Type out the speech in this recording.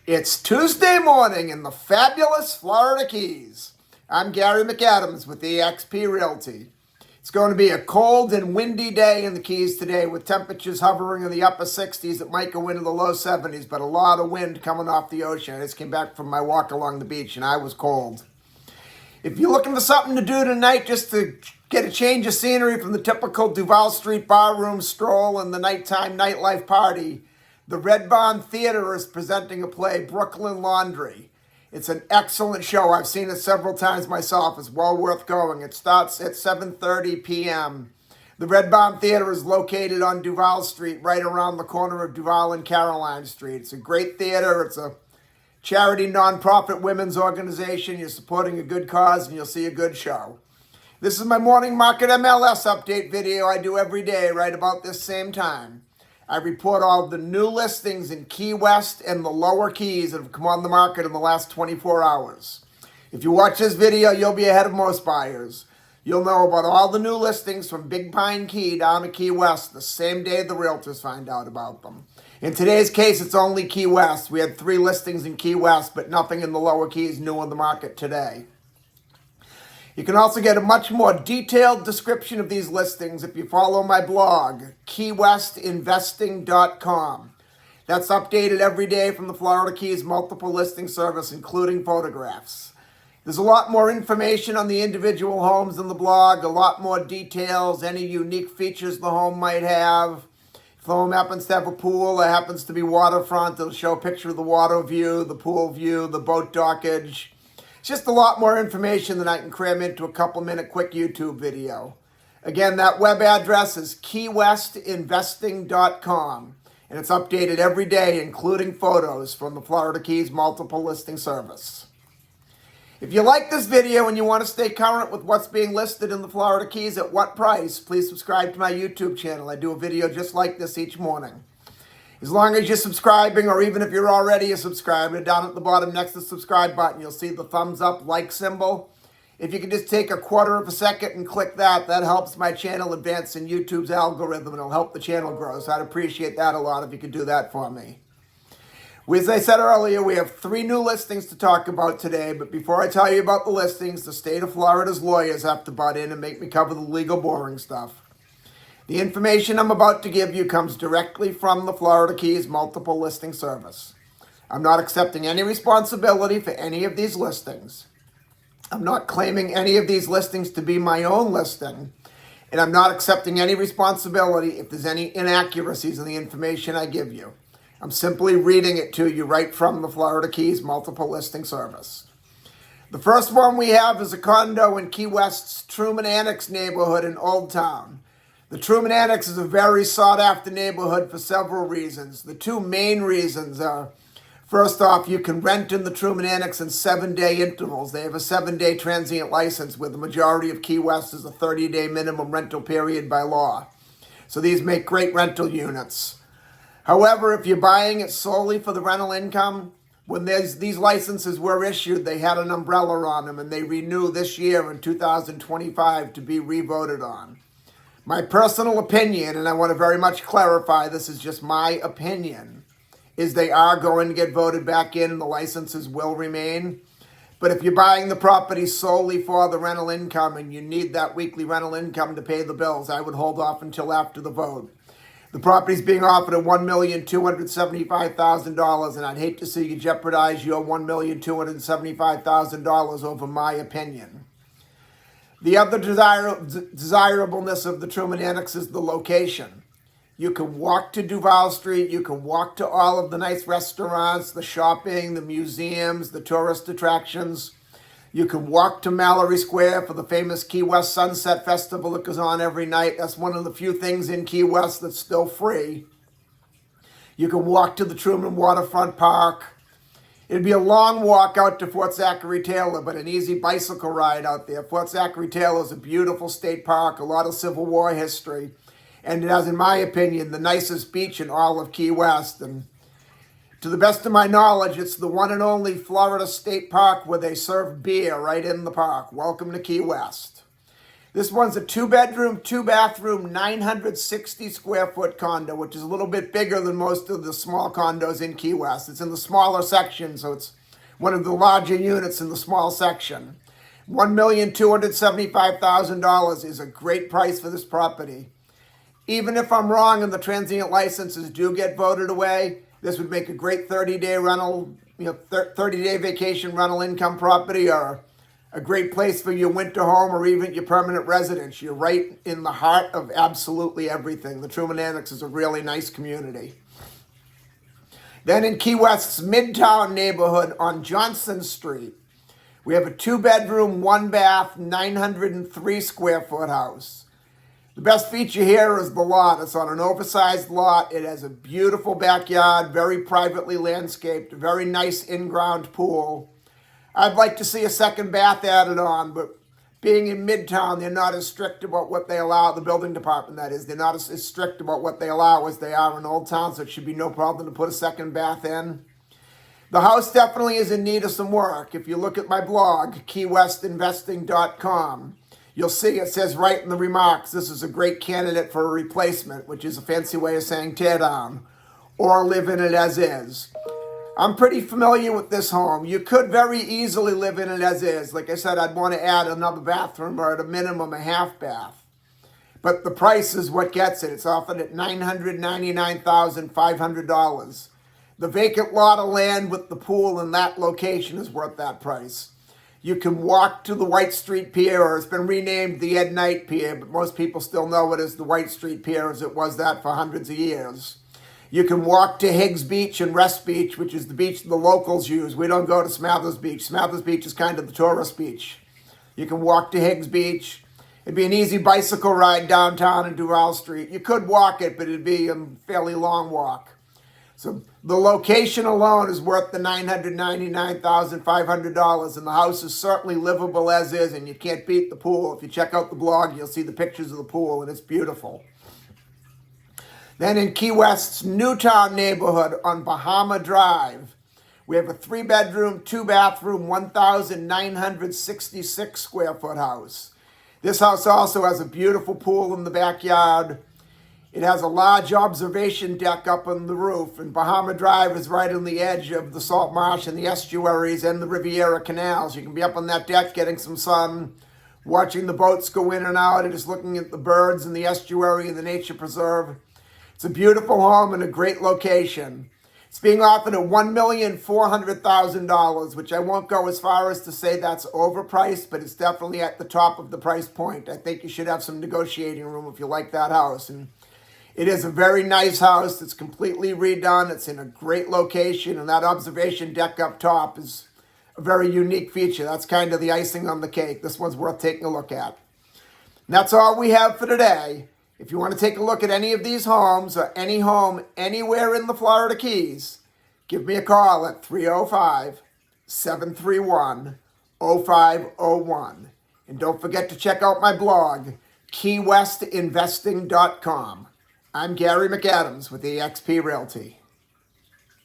It's Tuesday morning in the fabulous Florida Keys. I'm Gary McAdams with eXp Realty. It's going to be a cold and windy day in the Keys today with temperatures hovering in the upper 60s. It might go into the low 70s, but a lot of wind coming off the ocean. I just came back from my walk along the beach and I was cold. If you're looking for something to do tonight just to get a change of scenery from the typical Duval Street barroom stroll and the nighttime nightlife party, the Red Barn Theater is presenting a play, Brooklyn Laundry. It's an excellent show. I've seen it several times myself. It's well worth going. It starts at 7:30 p.m. The Red Barn Theater is located on Duval Street, right around the corner of Duval and Caroline Street. It's a great theater. It's a charity nonprofit women's organization. You're supporting a good cause and you'll see a good show. This is my morning market MLS update video I do every day right about this same time. I report all the new listings in Key West and the lower Keys that have come on the market in the last 24 hours. If you watch this video, you'll be ahead of most buyers. You'll know about all the new listings from Big Pine Key down to Key West the same day the realtors find out about them. In today's case, it's only Key West. We had 3 listings in Key West, but nothing in the lower Keys new on the market today. You can also get a much more detailed description of these listings if you follow my blog, keywestinvesting.com. That's updated every day from the Florida Keys multiple listing service, including photographs. There's a lot more information on the individual homes in the blog, a lot more details, any unique features the home might have. If the home happens to have a pool or happens to be waterfront, it'll show a picture of the water view, the pool view, the boat dockage. It's just a lot more information than I can cram into a couple-minute quick YouTube video. Again, that web address is keywestinvesting.com, and it's updated every day, including photos from the Florida Keys multiple listing service. If you like this video and you want to stay current with what's being listed in the Florida Keys at what price, please subscribe to my YouTube channel. I do a video just like this each morning. As long as you're subscribing, or even if you're already a subscriber, down at the bottom next to the subscribe button, you'll see the thumbs up like symbol. If you can just take a quarter of a second and click that, that helps my channel advance in YouTube's algorithm and it'll help the channel grow. So I'd appreciate that a lot if you could do that for me. As I said earlier, we have 3 new listings to talk about today, but before I tell you about the listings, the state of Florida's lawyers have to butt in and make me cover the legal boring stuff. The information I'm about to give you comes directly from the Florida Keys multiple listing service. I'm not accepting any responsibility for any of these listings. I'm not claiming any of these listings to be my own listing, and I'm not accepting any responsibility if there's any inaccuracies in the information I give you. I'm simply reading it to you right from the Florida Keys multiple listing service. The first one we have is a condo in Key West's Truman Annex neighborhood in Old Town. The Truman Annex is a very sought-after neighborhood for several reasons. The 2 main reasons are, first off, you can rent in the Truman Annex in 7-day intervals. They have a 7-day transient license, where the majority of Key West is a 30-day minimum rental period by law. So these make great rental units. However, if you're buying it solely for the rental income, when these licenses were issued, they had an umbrella on them, and they renew this year in 2025 to be revoted on. My personal opinion, and I want to very much clarify, this is just my opinion, is they are going to get voted back in and the licenses will remain. But if you're buying the property solely for the rental income and you need that weekly rental income to pay the bills, I would hold off until after the vote. The property's being offered at $1,275,000, and I'd hate to see you jeopardize your $1,275,000 over my opinion. The other desirableness of the Truman Annex is the location. You can walk to Duval Street, you can walk to all of the nice restaurants, the shopping, the museums, the tourist attractions. You can walk to Mallory Square for the famous Key West Sunset Festival that goes on every night. That's one of the few things in Key West that's still free. You can walk to the Truman Waterfront Park. It'd be a long walk out to Fort Zachary Taylor, but an easy bicycle ride out there. Fort Zachary Taylor is a beautiful state park, a lot of Civil War history, and it has, in my opinion, the nicest beach in all of Key West. And to the best of my knowledge, it's the one and only Florida state park where they serve beer right in the park. Welcome to Key West. This one's a 2-bedroom, 2-bathroom, 960 square foot condo, which is a little bit bigger than most of the small condos in Key West. It's in the smaller section, so it's one of the larger units in the small section. $1,275,000 is a great price for this property. Even if I'm wrong and the transient licenses do get voted away, this would make a great 30-day rental, 30-day vacation rental income property, or a great place for your winter home or even your permanent residence. You're right in the heart of absolutely everything. The Truman Annex is a really nice community. Then in Key West's Midtown neighborhood on Johnson Street, we have a 2-bedroom, 1-bath, 903 square foot house. The best feature here is the lot. It's on an oversized lot. It has a beautiful backyard, very privately landscaped, a very nice in-ground pool. I'd like to see a second bath added on, but being in Midtown, they're not as strict about what they allow, the building department that is. They're not as strict about what they allow as they are in Old Town, so it should be no problem to put a second bath in. The house definitely is in need of some work. If you look at my blog, keywestinvesting.com, you'll see it says right in the remarks, this is a great candidate for a replacement, which is a fancy way of saying tear down, or live in it as is. I'm pretty familiar with this home. You could very easily live in it as is. Like I said, I'd want to add another bathroom or at a minimum a half bath. But the price is what gets it. It's offered at $999,500. The vacant lot of land with the pool in that location is worth that price. You can walk to the White Street Pier, or it's been renamed the Ed Knight Pier, but most people still know it as the White Street Pier, as it was that for hundreds of years. You can walk to Higgs Beach and Rest Beach, which is the beach the locals use. We don't go to Smathers Beach. Smathers Beach is kind of the tourist beach. You can walk to Higgs Beach. It'd be an easy bicycle ride downtown in Duval Street. You could walk it, but it'd be a fairly long walk. So the location alone is worth the $999,500, and the house is certainly livable as is, and you can't beat the pool. If you check out the blog, you'll see the pictures of the pool, and it's beautiful. Then in Key West's Newtown neighborhood on Bahama Drive, we have a 3-bedroom, 2-bathroom, 1,966 square foot house. This house also has a beautiful pool in the backyard. It has a large observation deck up on the roof, and Bahama Drive is right on the edge of the salt marsh and the estuaries and the Riviera canals. You can be up on that deck getting some sun, watching the boats go in and out, and just looking at the birds and the estuary and the nature preserve. It's a beautiful home in a great location. It's being offered at $1,400,000, which I won't go as far as to say that's overpriced, but it's definitely at the top of the price point. I think you should have some negotiating room if you like that house. And it is a very nice house. It's completely redone. It's in a great location, and that observation deck up top is a very unique feature. That's kind of the icing on the cake. This one's worth taking a look at. And that's all we have for today. If you want to take a look at any of these homes or any home anywhere in the Florida Keys, give me a call at 305-731-0501. And don't forget to check out my blog, keywestinvesting.com. I'm Gary McAdams with eXp Realty.